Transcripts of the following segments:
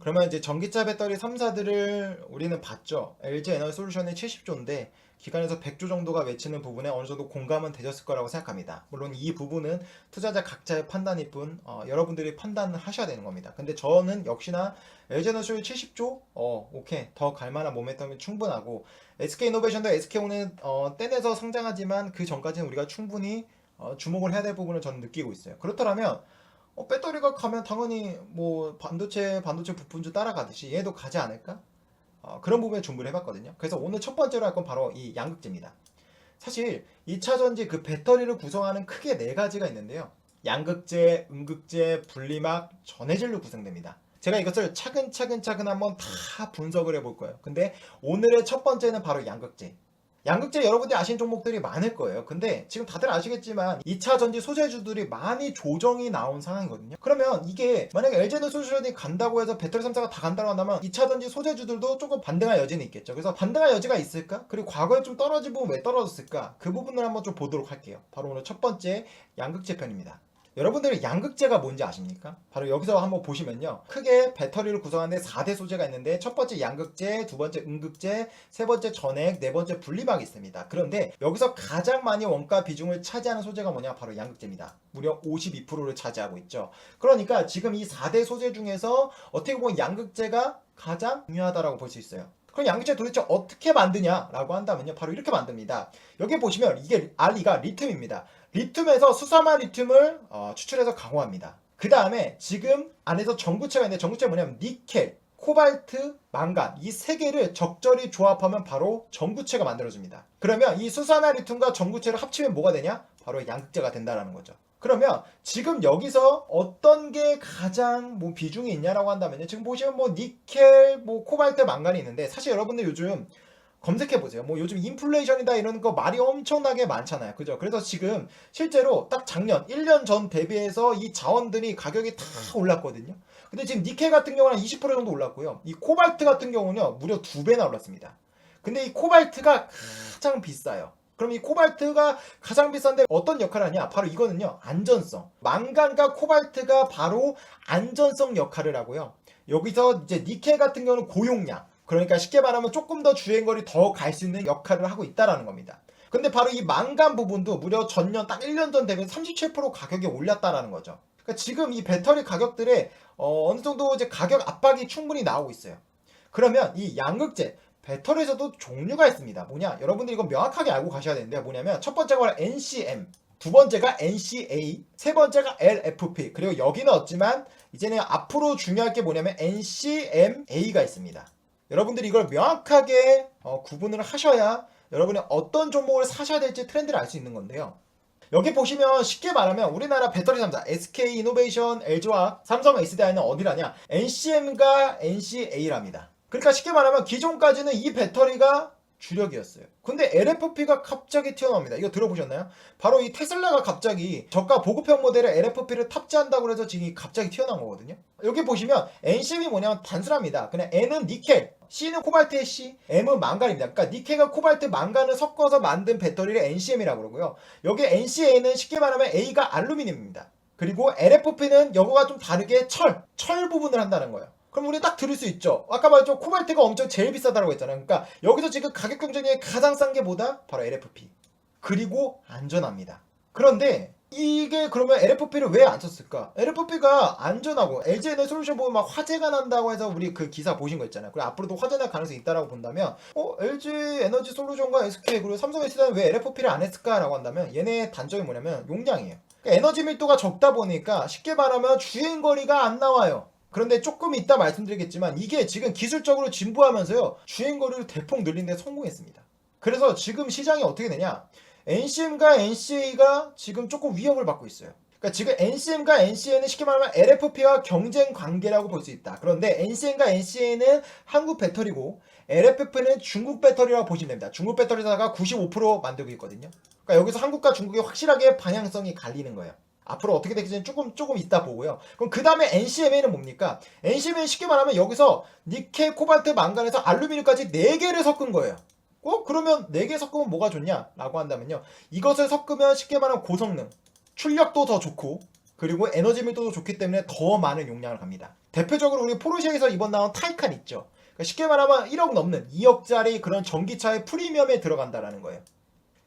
그러면 이제 전기차 배터리 3사들을 우리는 봤죠. LG 에너지 솔루션이 70조인데 기관에서 100조 정도가 외치는 부분에 어느 정도 공감은 되셨을 거라고 생각합니다. 물론 이 부분은 투자자 각자의 판단일 뿐 여러분들이 판단을 하셔야 되는 겁니다. 근데 저는 역시나 LG 에너지 솔루션 70조 오케이 더 갈만한 모멘텀이 충분하고 SK이노베이션도 SK온은 떼내서 성장하지만 그 전까지는 우리가 충분히 주목을 해야 될 부분을 저는 느끼고 있어요. 그렇더라면 배터리가 가면 당연히 뭐 반도체 부품주 따라가듯이 얘도 가지 않을까? 그런 부분에 준비를 해봤거든요. 그래서 오늘 첫 번째로 할 건 바로 이 양극재입니다. 사실 2차 전지 그 배터리를 구성하는 크게 네 가지가 있는데요. 양극재, 음극재, 분리막, 전해질로 구성됩니다. 제가 이것을 차근차근 한번 다 분석을 해볼 거예요. 근데 오늘의 첫 번째는 바로 양극재. 양극재 여러분들이 아시는 종목들이 많을 거예요. 근데 지금 다들 아시겠지만 2차 전지 소재주들이 많이 조정이 나온 상황이거든요. 그러면 이게 만약에 LG에너지솔루션이 간다고 해서 배터리 3사가 다 간다고 한다면 2차 전지 소재주들도 조금 반등할 여지는 있겠죠. 그래서 반등할 여지가 있을까? 그리고 과거에 좀 떨어진 부분 왜 떨어졌을까? 그 부분을 한번 좀 보도록 할게요. 바로 오늘 첫 번째 양극재 편입니다. 여러분들이 양극재가 뭔지 아십니까? 바로 여기서 한번 보시면요. 크게 배터리를 구성하는 데 4대 소재가 있는데 첫 번째 양극재, 두 번째 음극재, 세 번째 전액, 네 번째 분리막이 있습니다. 그런데 여기서 가장 많이 원가 비중을 차지하는 소재가 뭐냐? 바로 양극재입니다. 무려 52%를 차지하고 있죠. 그러니까 지금 이 4대 소재 중에서 어떻게 보면 양극재가 가장 중요하다고 볼 수 있어요. 그럼 양극재 도대체 어떻게 만드냐라고 한다면요. 바로 이렇게 만듭니다. 여기 보시면 이게 알리가 리튬입니다. 리튬에서 수산화 리튬을 추출해서 강화합니다. 그 다음에 지금 안에서 전구체가 있는데 전구체가 뭐냐면 니켈, 코발트, 망간 이 세 개를 적절히 조합하면 바로 전구체가 만들어집니다. 그러면 이 수산화 리튬과 전구체를 합치면 뭐가 되냐? 바로 양극재가 된다라는 거죠. 그러면 지금 여기서 어떤 게 가장 뭐 비중이 있냐라고 한다면요. 지금 보시면 뭐 니켈, 뭐 코발트, 망간이 있는데 사실 여러분들 요즘 검색해보세요. 뭐 요즘 인플레이션이다 이런 거 말이 엄청나게 많잖아요. 그죠? 그래서 지금 실제로 딱 작년 1년 전 대비해서 이 자원들이 가격이 다 올랐거든요. 근데 지금 니켈 같은 경우는 20% 정도 올랐고요. 이 코발트 같은 경우는요. 무려 2배나 올랐습니다. 근데 이 코발트가 가장 비싸요. 그럼 이 코발트가 가장 비싼데 어떤 역할을 하냐? 바로 이거는요. 안전성. 망간과 코발트가 바로 안전성 역할을 하고요. 여기서 이제 니켈 같은 경우는 고용량. 그러니까 쉽게 말하면 조금 더 주행거리 더 갈 수 있는 역할을 하고 있다라는 겁니다. 근데 바로 이 망간 부분도 무려 전년 딱 1년 전 대비 37% 가격이 올랐다라는 거죠. 그러니까 지금 이 배터리 가격들의 어느 정도 이제 가격 압박이 충분히 나오고 있어요. 그러면 이 양극재 배터리에서도 종류가 있습니다. 뭐냐? 여러분들이 이거 명확하게 알고 가셔야 되는데 뭐냐면 첫 번째가 NCM, 두 번째가 NCA, 세 번째가 LFP, 그리고 여기는 없지만 이제는 앞으로 중요할 게 뭐냐면 NCMA가 있습니다. 여러분들이 이걸 명확하게 구분을 하셔야 여러분이 어떤 종목을 사셔야 될지 트렌드를 알 수 있는 건데요. 여기 보시면 쉽게 말하면 우리나라 배터리 3사 SK이노베이션, LG화학, 삼성 SDI는 어디라냐? NCM과 NCA랍니다. 그러니까 쉽게 말하면 기존까지는 이 배터리가 주력이었어요. 근데 LFP가 갑자기 튀어나옵니다. 이거 들어보셨나요? 바로 이 테슬라가 갑자기 저가 보급형 모델에 LFP를 탑재한다고 해서 지금 갑자기 튀어나온 거거든요. 여기 보시면 NCM이 뭐냐면 단순합니다. 그냥 N은 니켈, C는 코발트의 C, M은 망간입니다. 그러니까 니켈과 코발트, 망간을 섞어서 만든 배터리를 NCM이라고 그러고요. 여기 NCA는 쉽게 말하면 A가 알루미늄입니다. 그리고 LFP는 여거가 좀 다르게 철 부분을 한다는 거예요. 그럼 우리 딱 들을 수 있죠. 아까 말했죠. 코발트가 엄청 제일 비싸다고 했잖아요. 그러니까 여기서 지금 가격 경쟁력이 가장 싼 게 뭐다? 바로 LFP. 그리고 안전합니다. 그런데 이게 그러면 LFP를 왜 안 썼을까? LFP가 안전하고 LG에너지 솔루션 보면 막 화재가 난다고 해서 우리 그 기사 보신 거 있잖아요. 그리고 앞으로도 화재 날 가능성이 있다라고 본다면 LG에너지 솔루션과 SK 그리고 삼성 SDI는 왜 LFP를 안 했을까라고 한다면 얘네의 단점이 뭐냐면 용량이에요. 그러니까 에너지 밀도가 적다 보니까 쉽게 말하면 주행거리가 안 나와요. 그런데 조금 이따 말씀드리겠지만 이게 지금 기술적으로 진보하면서요. 주행거리를 대폭 늘린 데 성공했습니다. 그래서 지금 시장이 어떻게 되냐? NCM과 NCA가 지금 조금 위협을 받고 있어요. 그러니까 지금 NCM과 NCA는 쉽게 말하면 LFP와 경쟁 관계라고 볼 수 있다. 그런데 NCM과 NCA는 한국 배터리고 LFP는 중국 배터리라고 보시면 됩니다. 중국 배터리사가 95% 만들고 있거든요. 그러니까 여기서 한국과 중국이 확실하게 방향성이 갈리는 거예요. 앞으로 어떻게 될지는 조금 이따 보고요. 그럼 그 다음에 NCMA는 뭡니까? NCMA는 쉽게 말하면 여기서 니켈, 코발트, 망간에서 알루미늄까지 4개를 섞은 거예요. 그러면 4개 섞으면 뭐가 좋냐? 라고 한다면요. 이것을 섞으면 쉽게 말하면 고성능, 출력도 더 좋고 그리고 에너지 밀도도 좋기 때문에 더 많은 용량을 갑니다. 대표적으로 우리 포르쉐에서 이번 나온 타이칸 있죠. 그러니까 쉽게 말하면 1억 넘는 2억짜리 그런 전기차의 프리미엄에 들어간다라는 거예요.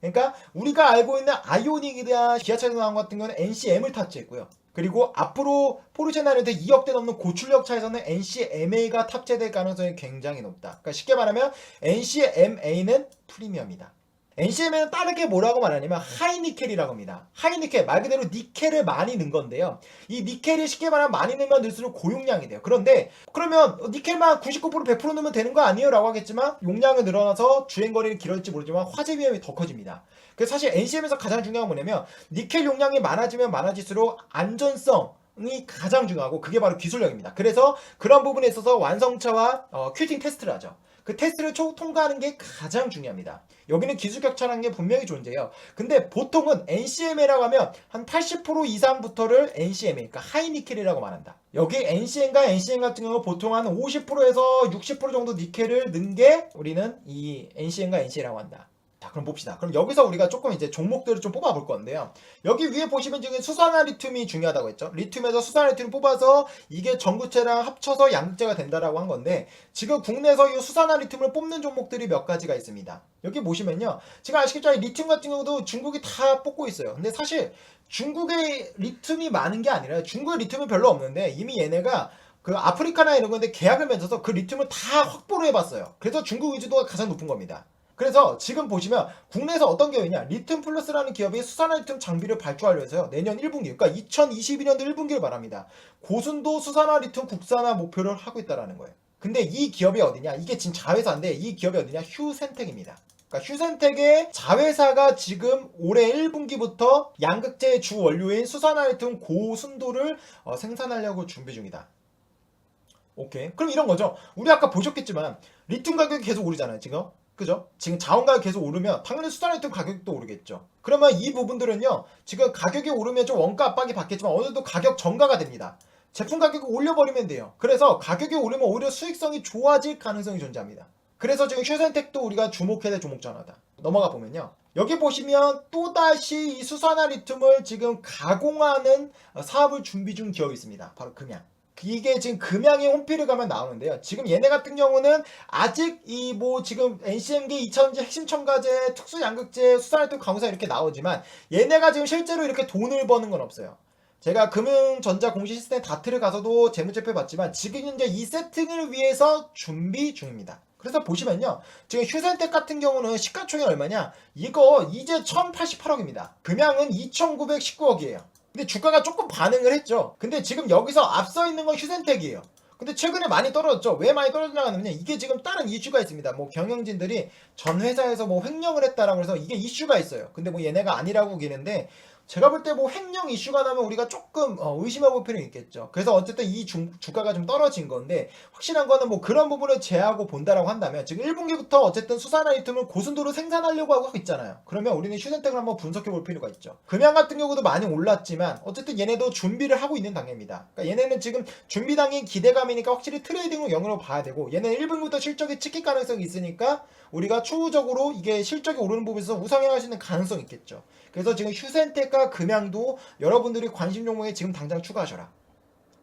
그러니까 우리가 알고 있는 아이오닉이나 기아차에서 나온 것 같은 경우는 NCM을 탑재했고요. 그리고 앞으로 포르쉐 나는데 2억대 넘는 고출력 차에서는 NCMA가 탑재될 가능성이 굉장히 높다. 그러니까 쉽게 말하면 NCMA는 프리미엄이다. NCMA는 빠르게 뭐라고 말하냐면 하이니켈이라고 합니다. 하이니켈, 말 그대로 니켈을 많이 넣은 건데요. 이 니켈이 쉽게 말하면 많이 넣으면 넣을수록 고용량이 돼요. 그런데 그러면 니켈만 99% 100% 넣으면 되는 거 아니에요? 라고 하겠지만 용량이 늘어나서 주행거리는 길어질지 모르지만 화재 위험이 더 커집니다. 그래서 사실 NCM에서 가장 중요한 건 뭐냐면 니켈 용량이 많아지면 많아질수록 안전성이 가장 중요하고 그게 바로 기술력입니다. 그래서 그런 부분에 있어서 완성차와 큐팅 테스트를 하죠. 그 테스트를 통과하는 게 가장 중요합니다. 여기는 기술 격차라는 게 분명히 존재해요. 근데 보통은 NCMA라고 하면 한 80% 이상부터를 NCMA, 그러니까 하이니켈이라고 말한다. 여기 NCM과 NCM 같은 경우 보통 한 50%에서 60% 정도 니켈을 넣은 게 우리는 이 NCM과 NCA라고 한다. 자, 그럼 봅시다. 그럼 여기서 우리가 조금 이제 종목들을 좀 뽑아볼 건데요. 여기 위에 보시면 지금 수산화 리튬이 중요하다고 했죠. 리튬에서 수산화 리튬 뽑아서 이게 전구체랑 합쳐서 양극재가 된다라고 한 건데 지금 국내에서 이 수산화 리튬을 뽑는 종목들이 몇 가지가 있습니다. 여기 보시면요. 지금 아시겠지만 리튬 같은 경우도 중국이 다 뽑고 있어요. 근데 사실 중국의 리튬이 많은 게 아니라 중국의 리튬은 별로 없는데 이미 얘네가 그 아프리카나 이런 건데 계약을 맺어서 그 리튬을 다 확보를 해봤어요. 그래서 중국 의지도가 가장 높은 겁니다. 그래서 지금 보시면 국내에서 어떤 기업이냐 리튬 플러스라는 기업이 수산화 리튬 장비를 발주하려 해서요 내년 1분기 그러니까 2022년도 1분기를 말합니다. 고순도 수산화 리튬 국산화 목표를 하고 있다는 거예요. 근데 이 기업이 어디냐 이게 지금 자회사인데 이 기업이 어디냐 휴센텍입니다. 그러니까 휴센텍의 자회사가 지금 올해 1분기부터 양극재의 주 원료인 수산화 리튬 고순도를 생산하려고 준비 중이다. 오케이. 그럼 이런 거죠. 우리 아까 보셨겠지만 리튬 가격이 계속 오르잖아요 지금. 그죠? 지금 자원 가격이 계속 오르면 당연히 수산화리튬 가격도 오르겠죠. 그러면 이 부분들은요. 지금 가격이 오르면 좀 원가 압박이 받겠지만 어느 정도 가격 전가가 됩니다. 제품 가격을 올려버리면 돼요. 그래서 가격이 오르면 오히려 수익성이 좋아질 가능성이 존재합니다. 그래서 지금 휴센텍도 우리가 주목해야 될 종목 중 하나다. 넘어가 보면요. 여기 보시면 또다시 이 수산화 리튬을 지금 가공하는 사업을 준비 중 기업이 있습니다. 바로 금양. 이게 지금 금양의 홈피를 가면 나오는데요. 지금 얘네 같은 경우는 아직 이 뭐 지금 NCM기 2000제 핵심 첨가제, 특수 양극재, 수산활동 강사 이렇게 나오지만 얘네가 지금 실제로 이렇게 돈을 버는 건 없어요. 제가 금융전자 공시 시스템 다트를 가서도 재무제표 봤지만 지금 현재 이 세팅을 위해서 준비 중입니다. 그래서 보시면요. 지금 휴센텍 같은 경우는 시가총액 얼마냐? 이거 이제 1088억입니다. 금양은 2919억이에요. 근데 주가가 조금 반응을 했죠. 근데 지금 여기서 앞서 있는 건 휴센텍이에요. 근데 최근에 많이 떨어졌죠. 왜 많이 떨어지냐고 하면 이게 지금 다른 이슈가 있습니다. 뭐 경영진들이 전 회사에서 뭐 횡령을 했다라고 해서 이게 이슈가 있어요. 근데 뭐 얘네가 아니라고 기는데 제가 볼 때 뭐 횡령 이슈가 나면 우리가 조금 의심해 볼 필요는 있겠죠. 그래서 어쨌든 이 주가가 좀 떨어진 건데 확실한 거는 뭐 그런 부분을 제하고 본다라고 한다면 지금 1분기부터 어쨌든 수산화 리튬을 고순도로 생산하려고 하고 있잖아요. 그러면 우리는 휴센텍을 한번 분석해 볼 필요가 있죠. 금양 같은 경우도 많이 올랐지만 어쨌든 얘네도 준비를 하고 있는 단계입니다. 그러니까 얘네는 지금 준비 단계인 기대감이니까 확실히 트레이딩으로 영역으로 봐야 되고 얘네는 1분기부터 실적이 찍힐 가능성이 있으니까 우리가 추후적으로 이게 실적이 오르는 부분에서 우상향할 수 있는 가능성이 있겠죠. 그래서 지금 휴센텍과 금양도 여러분들이 관심 종목에 지금 당장 추가하셔라.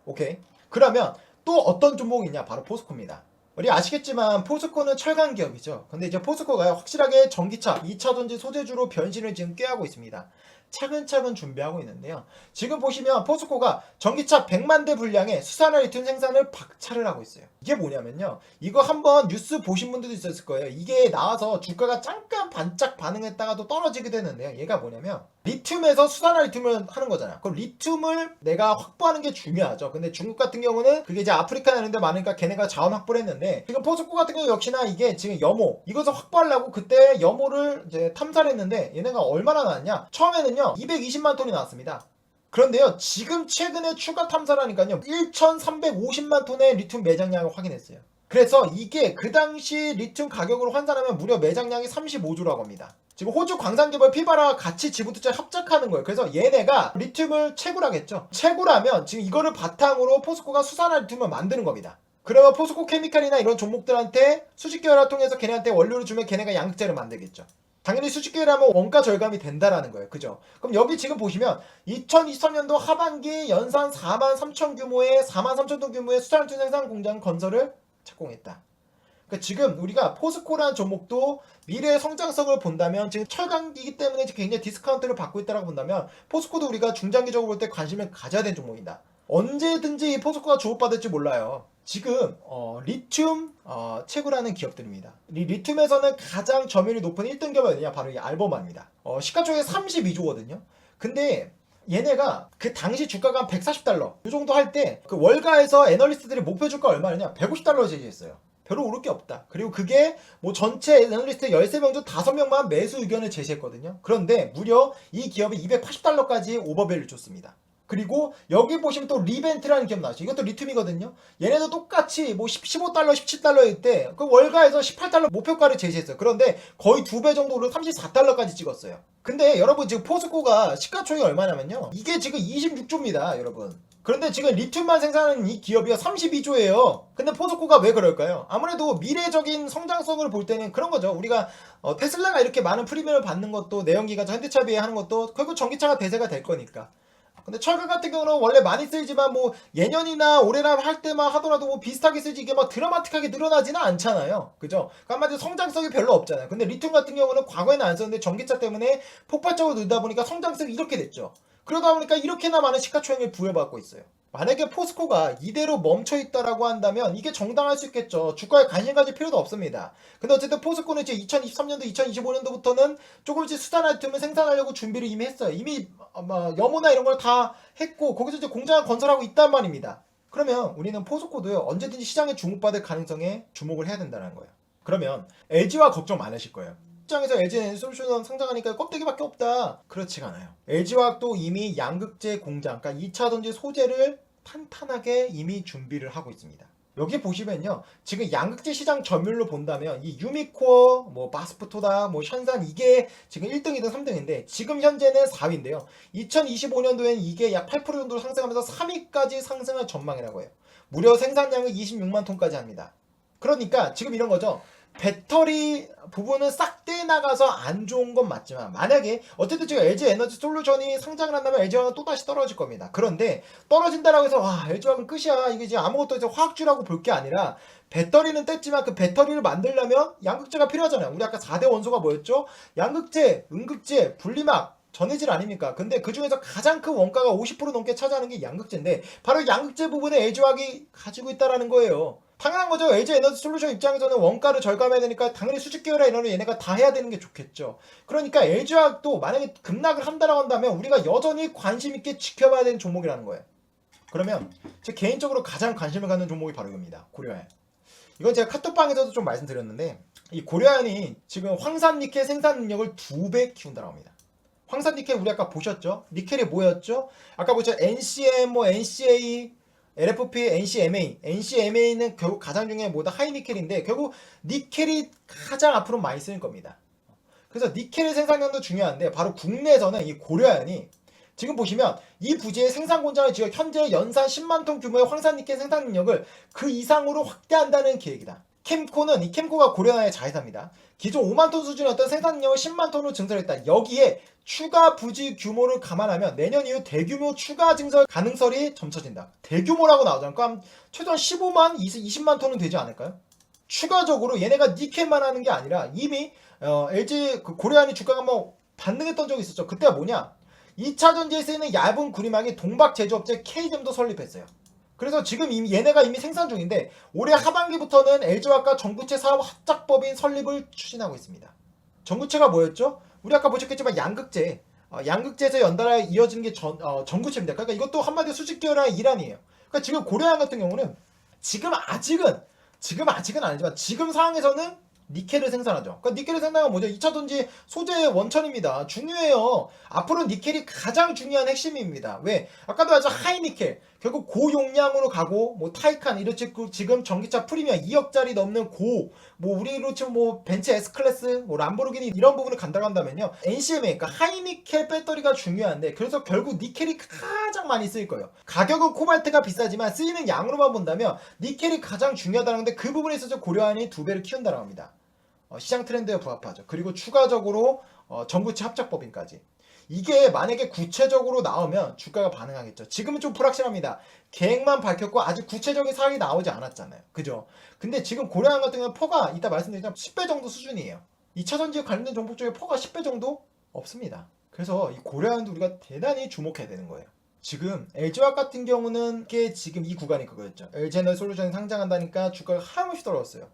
오케이. 그러면 또 어떤 종목이 있냐? 바로 포스코입니다. 우리 아시겠지만 포스코는 철강 기업이죠. 근데 이제 포스코가 확실하게 전기차, 2차전지 소재주로 변신을 지금 꾀하고 있습니다. 차근차근 준비하고 있는데요. 지금 보시면 포스코가 전기차 100만 대 분량의 수산화 리튬 생산을 박차를 하고 있어요. 이게 뭐냐면요. 이거 한번 뉴스 보신 분들도 있었을 거예요. 이게 나와서 주가가 잠깐 반짝 반응했다가도 떨어지게 되는데요. 얘가 뭐냐면 리튬에서 수산화 리튬을 하는 거잖아요. 그럼 리튬을 내가 확보하는 게 중요하죠. 근데 중국 같은 경우는 그게 이제 아프리카 이런 데 많으니까 걔네가 자원 확보를 했는데 지금 포스코 같은 경우 역시나 이게 지금 염호 이것을 확보하려고 그때 염호를 이제 탐사를 했는데 얘네가 얼마나 나왔냐? 처음에는요 220만 톤이 나왔습니다. 그런데요 지금 최근에 추가 탐사를 하니까요 1350만 톤의 리튬 매장량을 확인했어요. 그래서 이게 그 당시 리튬 가격으로 환산하면 무려 매장량이 35조라고 합니다. 지금 호주 광산개발 피바라 같이 지분투자 합작하는 거예요. 그래서 얘네가 리튬을 채굴하겠죠. 채굴하면 지금 이거를 바탕으로 포스코가 수산화 리튬을 만드는 겁니다. 그러면 포스코 케미칼이나 이런 종목들한테 수직 계열을 통해서 걔네한테 원료를 주면 걔네가 양극재를 만들겠죠. 당연히 수직계열하면 원가 절감이 된다라는 거예요. 그죠? 그럼 여기 지금 보시면 2023년도 하반기 연산 4만 3천 규모의 4만 3천 톤 규모의 수산투 생산 공장 건설을 착공했다. 그러니까 지금 우리가 포스코라는 종목도 미래의 성장성을 본다면 지금 철강기이기 때문에 굉장히 디스카운트를 받고 있다고 본다면 포스코도 우리가 중장기적으로 볼 때 관심을 가져야 되는 종목이다. 언제든지 이 포스코가 주목받을지 몰라요. 지금 리튬 채굴하는 기업들입니다. 이 리튬에서는 가장 점유율이 높은 1등 기업이 어디냐? 바로 이 알버마입니다. 시가총액 32조거든요. 근데 얘네가 그 당시 주가가 한 140달러 이 정도 할 때 그 월가에서 애널리스트들이 목표 주가 얼마냐? 150달러 제시했어요. 별로 오를 게 없다. 그리고 그게 뭐 전체 애널리스트 13명 중 5명만 매수 의견을 제시했거든요. 그런데 무려 이 기업이 280달러까지 오버밸류 줬습니다. 그리고 여기 보시면 또 리벤트라는 기업 나왔죠. 이것도 리튬이거든요. 얘네도 똑같이 뭐 15달러, 17달러일 때 그 월가에서 18달러 목표가를 제시했어요. 그런데 거의 2배 정도 오른 34달러까지 찍었어요. 근데 여러분 지금 포스코가 시가총액이 얼마냐면요. 이게 지금 26조입니다, 여러분. 그런데 지금 리튬만 생산하는 이 기업이 32조예요. 근데 포스코가 왜 그럴까요? 아무래도 미래적인 성장성을 볼 때는 그런 거죠. 우리가 테슬라가 이렇게 많은 프리미엄을 받는 것도 내연기관차 현대차 비해하는 것도 결국 전기차가 대세가 될 거니까. 근데 철강 같은 경우는 원래 많이 쓰이지만 뭐 예년이나 올해나 할 때만 하더라도 뭐 비슷하게 쓰지 이게 막 드라마틱하게 늘어나지는 않잖아요. 그죠? 그러니까 한마디로 성장성이 별로 없잖아요. 근데 리튬 같은 경우는 과거에는 안 썼는데 전기차 때문에 폭발적으로 늘다 보니까 성장성이 이렇게 됐죠. 그러다 보니까 이렇게나 많은 시가총액을 부여받고 있어요. 만약에 포스코가 이대로 멈춰있다라고 한다면 이게 정당할 수 있겠죠. 주가에 관심 가질 필요도 없습니다. 근데 어쨌든 포스코는 이제 2023년도, 2025년도부터는 조금씩 수산 아이템을 생산하려고 준비를 이미 했어요. 이미 염호나 이런 걸 다 했고 거기서 이제 공장을 건설하고 있단 말입니다. 그러면 우리는 포스코도요 언제든지 시장에 주목받을 가능성에 주목을 해야 된다는 거예요. 그러면 LG와 걱정 많으실 거예요. 시장에서 LG 에너지솔루션 상장하니까 껍데기밖에 없다. 그렇지가 않아요. LG화학도 이미 양극재 공장, 그러니까 2차 전지 소재를 탄탄하게 이미 준비를 하고 있습니다. 여기 보시면요. 지금 양극재 시장 점유율로 본다면 이 유미코어, 뭐 바스프토다, 뭐 션산 이게 지금 1등이든 3등인데 지금 현재는 4위인데요. 2025년도엔 이게 약 8% 정도 상승하면서 3위까지 상승할 전망이라고 해요. 무려 생산량을 26만 톤까지 합니다. 그러니까 지금 이런 거죠. 배터리 부분은 싹 떼나가서 안 좋은 건 맞지만 만약에 어쨌든 지금 LG 에너지 솔루션이 상장을 한다면 LG화학은 또다시 떨어질 겁니다. 그런데 떨어진다라고 해서 LG화학은 끝이야. 이게 지금 아무것도 이제 화학주라고 볼 게 아니라 배터리는 뗐지만 그 배터리를 만들려면 양극재가 필요하잖아요. 우리 아까 4대 원소가 뭐였죠? 양극재, 음극재, 분리막 전해질 아닙니까? 근데 그 중에서 가장 큰 원가가 50% 넘게 차지하는 게 양극재인데 바로 양극재 부분에 LG화학이 가지고 있다라는 거예요. 당연한 거죠. LG 에너지 솔루션 입장에서는 원가를 절감해야 되니까 당연히 수직 계열의 에너를 얘네가 다 해야 되는 게 좋겠죠. 그러니까 LG화학도 만약에 급락을 한다라고 한다면 우리가 여전히 관심 있게 지켜봐야 되는 종목이라는 거예요. 그러면 제 개인적으로 가장 관심을 갖는 종목이 바로 이겁니다. 고려아연. 이건 제가 카톡방에서도 좀 말씀드렸는데 이 고려아연이 지금 황산니켈 생산 능력을 2배 키운다고 합니다. 황산니켈 우리 아까 보셨죠? 니켈이 뭐였죠? 아까 보셨죠? NCM, 뭐 NCA, LFP, NCMA. NCMA는 결국 가장 중요한 뭐다 하이니켈인데 결국 니켈이 가장 앞으로 많이 쓰일 겁니다. 그래서 니켈의 생산량도 중요한데 바로 국내에서는 이 고려아연이 지금 보시면 이 부지의 생산 공장을 지어 현재 연산 10만 톤 규모의 황산니켈 생산 능력을 그 이상으로 확대한다는 계획이다. 캠코는 이 캠코가 고려아연의 자회사입니다. 기존 5만 톤 수준이었던 생산 능력을 10만 톤으로 증설했다. 여기에 추가 부지 규모를 감안하면 내년 이후 대규모 추가 증설 가능성이 점쳐진다. 대규모라고 나오잖아요. 그럼 최소한 15만, 20만 톤은 되지 않을까요? 추가적으로 얘네가 니켈만 하는 게 아니라 이미 LG 고려아연이 주가가 한번 반등했던 적이 있었죠. 그때가 뭐냐? 2차 전지에 쓰이는 얇은 구리막이 동박 제조업체 K점도 설립했어요. 그래서 지금 얘네가 이미 생산 중인데 올해 하반기부터는 LG화학과 전구체 사업 합작법인 설립을 추진하고 있습니다. 전구체가 뭐였죠? 우리 아까 보셨겠지만 양극재. 양극재에서 연달아 이어지는 게 전구체입니다. 그러니까 이것도 한마디로 수직 계열의 일환이에요. 그러니까 지금 고려아연 같은 경우는 지금 아직은 아니지만 지금 상황에서는 니켈을 생산하죠. 그러니까 니켈을 생산하면 뭐죠? 2차 전지 소재의 원천입니다. 중요해요. 앞으로 니켈이 가장 중요한 핵심입니다. 왜? 아까도 아주 하이니켈. 결국 고용량으로 가고 뭐 타이칸 이렇지 지금 전기차 프리미엄 2억짜리 넘는 뭐 우리로 치면 뭐 벤츠 S클래스 뭐 람보르기니 이런 부분을 간다고 한다면요. NCMA 그러니까 하이니켈 배터리가 중요한데 그래서 결국 니켈이 가장 많이 쓰일 거예요. 가격은 코발트가 비싸지만 쓰이는 양으로만 본다면 니켈이 가장 중요하다는 건데 그 부분에 있어서 고려아연이 2배를 키운다고 합니다. 시장 트렌드에 부합하죠. 그리고 추가적으로 전구치 합작법인까지. 이게 만약에 구체적으로 나오면 주가가 반응하겠죠. 지금은 좀 불확실합니다. 계획만 밝혔고 아직 구체적인 사항이 나오지 않았잖아요. 그죠? 근데 지금 고려한 같은 경우는 퍼가 이따 말씀드리자면 10배 정도 수준이에요. 2차전지 관련된 종목 중에 퍼가 10배 정도 없습니다. 그래서 이 고려한도 우리가 대단히 주목해야 되는 거예요. 지금 LG화학 같은 경우는 이게 지금 이 구간이 그거였죠. LG에너지솔루션이 상장한다니까 주가가 하염없이 떨어졌어요.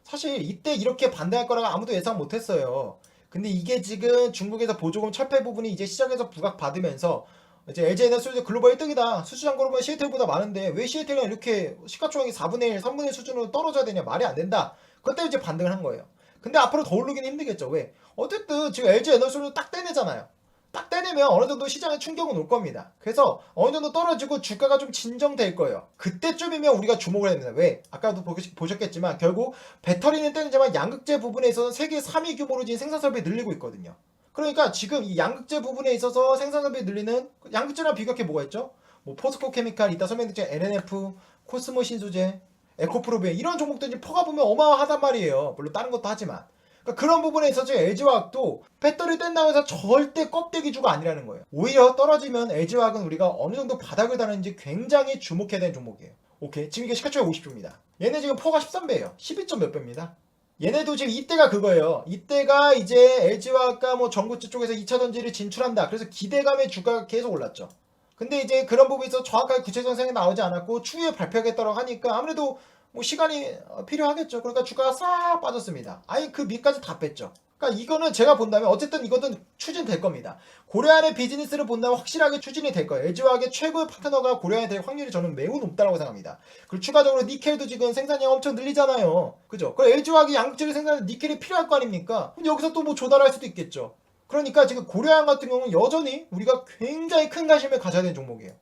사실 이때 이렇게 반대할 거라고 아무도 예상 못했어요. 근데 이게 지금 중국에서 보조금 철폐 부분이 이제 시장에서 부각받으면서 이제 LG에너지솔루션 글로벌 1등이다. 수주잔고로만 시에텔보다 많은데 왜 시에텔은 이렇게 시가총액이 4분의 1, 3분의 1 수준으로 떨어져야 되냐 말이 안 된다. 그것 때문에 이제 반등을 한 거예요. 근데 앞으로 더 오르기는 힘들겠죠. 왜? 어쨌든 지금 LG에너지솔루션 딱 떼내잖아요. 딱 떼내면 어느 정도 시장에 충격은 올 겁니다. 그래서 어느 정도 떨어지고 주가가 좀 진정될 거예요. 그때쯤이면 우리가 주목을 해야 됩니다. 왜? 아까도 보셨겠지만 결국 배터리는 떼내지만 양극재 부분에 있어서 세계 3위 규모로 지금 생산 설비 늘리고 있거든요. 그러니까 지금 이 양극재 부분에 있어서 생산 설비 늘리는 양극재랑 비교할 게 뭐가 있죠? 뭐 포스코 케미칼, 이따 설명드린 LNF, 코스모 신소재, 에코프로비에 이런 종목들이 퍼가 보면 어마어마하단 말이에요. 물론 다른 것도 하지만. 그러니까 그런 부분에 있어서 LG화학도 배터리 뗀다고 해서 절대 껍데기 주가 아니라는 거예요. 오히려 떨어지면 LG화학은 우리가 어느 정도 바닥을 다는지 굉장히 주목해야 되는 종목이에요. 오케이. 지금 이게 시가총액 50조입니다. 얘네 지금 퍼가 13배예요. 12점 몇 배입니다. 얘네도 지금 이때가 그거예요. 이때가 이제 LG화학과 뭐 전구체 쪽에서 2차전지를 진출한다. 그래서 기대감에 주가가 계속 올랐죠. 근데 이제 그런 부분에서 정확하게 구체적인 생각이 나오지 않았고 추후에 발표하겠다고 하니까 아무래도 뭐 시간이 필요하겠죠. 그러니까 주가가 싹 빠졌습니다. 아예 그 밑까지 다 뺐죠. 그러니까 이거는 제가 본다면 어쨌든 이것은 추진될 겁니다. 고려안의 비즈니스를 본다면 확실하게 추진이 될 거예요. LG화학의 최고의 파트너가 고려안이 될 확률이 저는 매우 높다고 생각합니다. 그리고 추가적으로 니켈도 지금 생산량 엄청 늘리잖아요. 그죠? 그럼 LG화학이 양극재를 생산하는 니켈이 필요할 거 아닙니까? 그럼 여기서 또 뭐 조달할 수도 있겠죠. 그러니까 지금 고려안 같은 경우는 여전히 우리가 굉장히 큰 관심을 가져야 되는 종목이에요.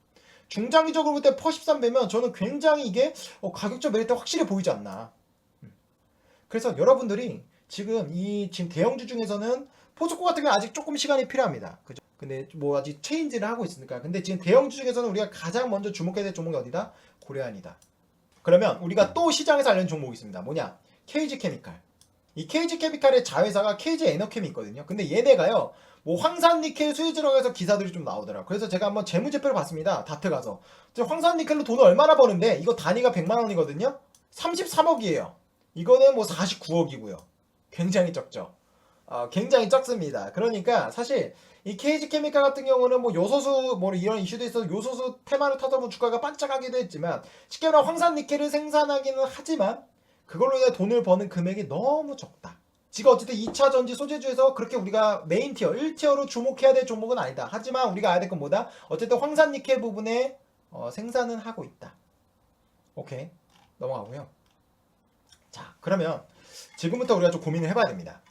중장기적으로 볼 때 퍼 13배면 저는 굉장히 이게 가격적 메리트 확실히 보이지 않나. 그래서 여러분들이 지금 대형주 중에서는 포스코 같은 경우는 아직 조금 시간이 필요합니다. 그죠? 근데 뭐 아직 체인지를 하고 있으니까. 근데 지금 대형주 중에서는 우리가 가장 먼저 주목해야 될 종목이 어디다? 고려안이다. 그러면 우리가 또 시장에서 알려는 종목이 있습니다. 뭐냐? KG케미칼. 이 KG케미칼의 자회사가 KG에너캠이 있거든요. 근데 얘네가요. 뭐 황산니켈 수혜지라고 해서 기사들이 좀 나오더라고요. 그래서 제가 한번 재무제표를 봤습니다. 다트 가서. 황산니켈로 돈을 얼마나 버는데 이거 단위가 100만 원이거든요. 33억이에요. 이거는 뭐 49억이고요. 굉장히 적죠. 굉장히 적습니다. 그러니까 사실 이 KG케미칼 같은 경우는 뭐 요소수 뭐 이런 이슈도 있어서 요소수 테마를 타다 보면 주가가 반짝하기도 했지만 쉽게 말하면 황산니켈을 생산하기는 하지만 그걸로 인해 돈을 버는 금액이 너무 적다. 지금 어쨌든 2차 전지 소재주에서 그렇게 우리가 메인 티어, 1티어로 주목해야 될 종목은 아니다. 하지만 우리가 알아야 될 건 뭐다? 어쨌든 황산니켈 부분에 생산은 하고 있다. 오케이. 넘어가고요. 자, 그러면 지금부터 우리가 좀 고민을 해봐야 됩니다.